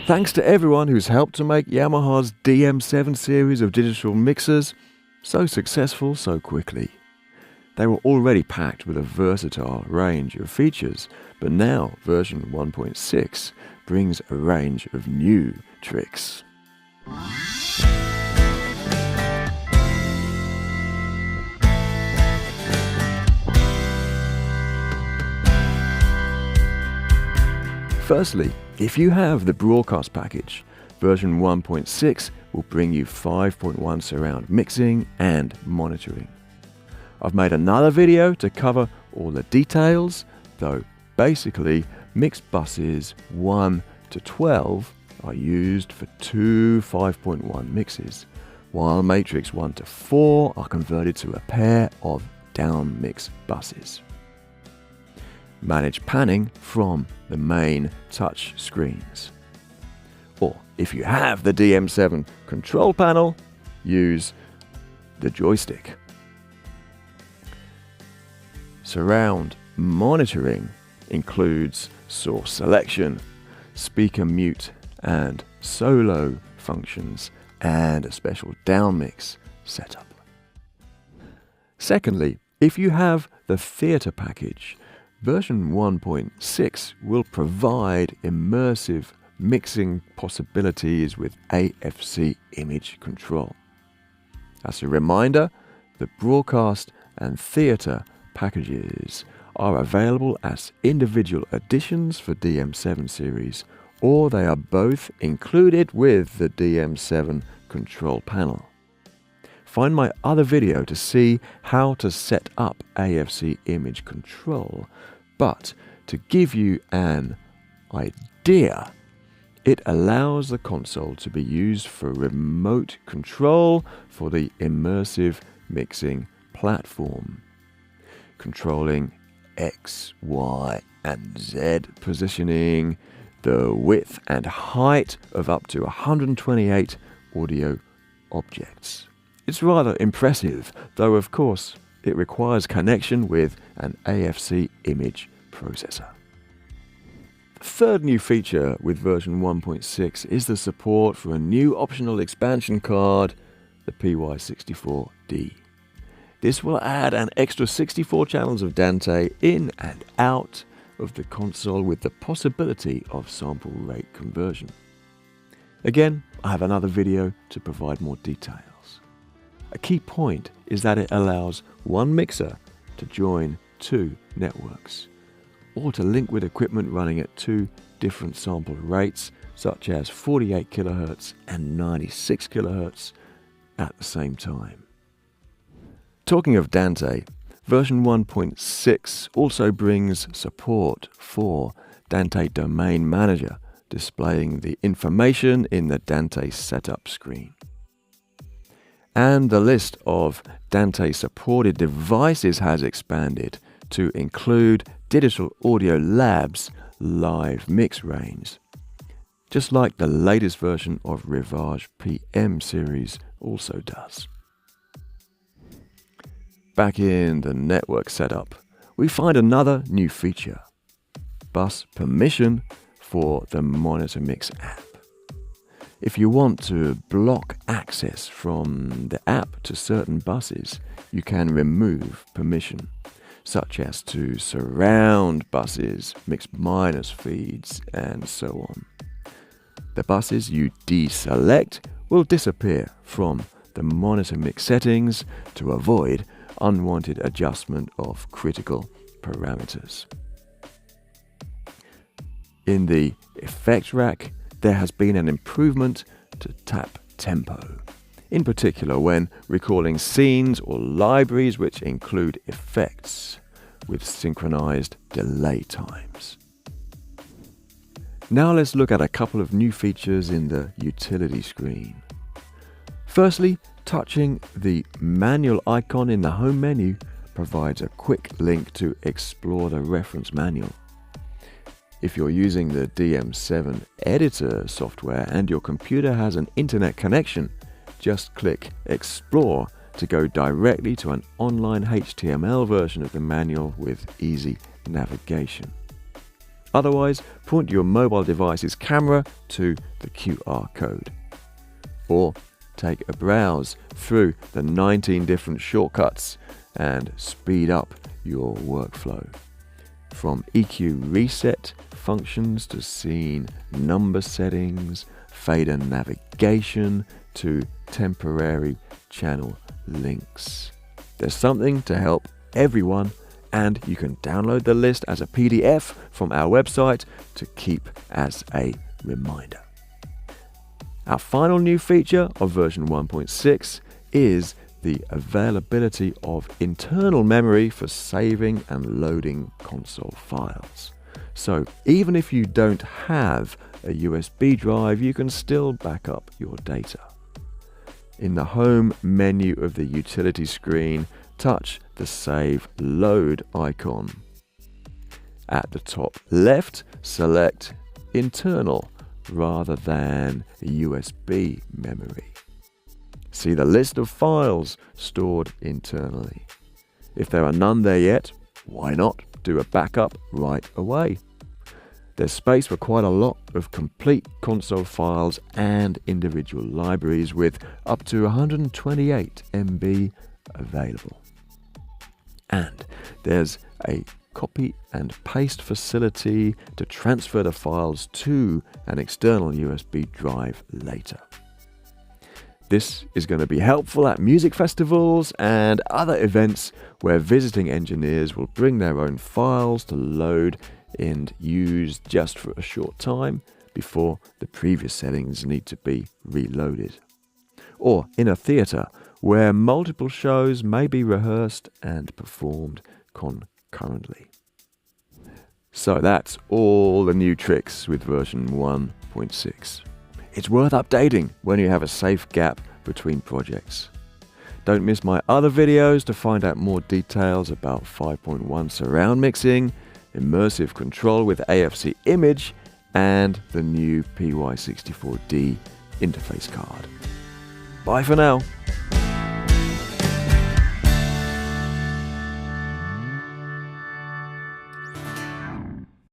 Thanks to everyone who's helped to make Yamaha's dm7 series of digital mixers so successful so quickly. They were already packed with a versatile range of features, but now version 1.6 brings a range of new tricks. Firstly, if you have the broadcast package, version 1.6 will bring you 5.1 surround mixing and monitoring. I've made another video to cover all the details, though basically mixed buses 1 to 12 are used for two 5.1 mixes, while matrix 1 to 4 are converted to a pair of down mix buses. Manage panning from the main touch screens. Or if you have the dm7 control panel, use the joystick. Surround monitoring includes source selection, speaker mute and solo functions, and a special downmix setup. Secondly, if you have the theatre package, version 1.6 will provide immersive mixing possibilities with AFC image control. As a reminder, the broadcast and theatre packages are available as individual additions for dm7 series, or they are both included with the dm7 control panel. Find my other video to see how to set up AFC image control, but to give you an idea, it allows the console to be used for remote control for the immersive mixing platform, controlling X, Y, and Z positioning, the width and height of up to 128 audio objects. It's rather impressive, though of course it requires connection with an AFC image processor. The third new feature with version 1.6 is the support for a new optional expansion card, the PY64D. This will add an extra 64 channels of Dante in and out of the console with the possibility of sample rate conversion. Again, I have another video to provide more details. A key point is that it allows one mixer to join two networks, or to link with equipment running at two different sample rates, such as 48 kHz and 96 kHz at the same time. Talking of Dante, version 1.6 also brings support for Dante Domain Manager, displaying the information in the Dante setup screen. And the list of Dante supported devices has expanded to include Digital Audio Labs' live mix range, just like the latest version of Rivage PM series also does. Back in the network setup, we find another new feature, bus permission for the Monitor Mix app. If you want to block access from the app to certain buses, you can remove permission, such as to surround buses, mix minus feeds, and so on. The buses you deselect will disappear from the monitor mix settings to avoid unwanted adjustment of critical parameters. In the effect rack, there has been an improvement to tap tempo, in particular when recalling scenes or libraries which include effects with synchronized delay times. Now let's look at a couple of new features in the utility screen. Firstly, touching the manual icon in the home menu provides a quick link to explore the reference manual. If you're using the dm7 editor software and your computer has an internet connection, just click Explore to go directly to an online HTML version of the manual with easy navigation. Otherwise, point your mobile device's camera to the QR code. Or take a browse through the 19 different shortcuts and speed up your workflow. From EQ reset functions to scene number settings, fader navigation to temporary channel links. There's something to help everyone, and you can download the list as a PDF from our website to keep as a reminder. Our final new feature of version 1.6 is the availability of internal memory for saving and loading console files. So even if you don't have a USB drive, you can still back up your data. In the home menu of the utility screen, touch the Save Load icon. At the top left, select Internal rather than USB memory. See the list of files stored internally. If there are none there yet, why not do a backup right away? There's space for quite a lot of complete console files and individual libraries with up to 128 MB available. And there's a copy and paste facility to transfer the files to an external USB drive later. This is going to be helpful at music festivals and other events where visiting engineers will bring their own files to load and use just for a short time before the previous settings need to be reloaded. Or in a theatre where multiple shows may be rehearsed and performed concurrently. So that's all the new tricks with version 1.6. It's worth updating when you have a safe gap between projects. Don't miss my other videos to find out more details about 5.1 surround mixing, immersive control with AFC image, and the new PY64D interface card. Bye for now.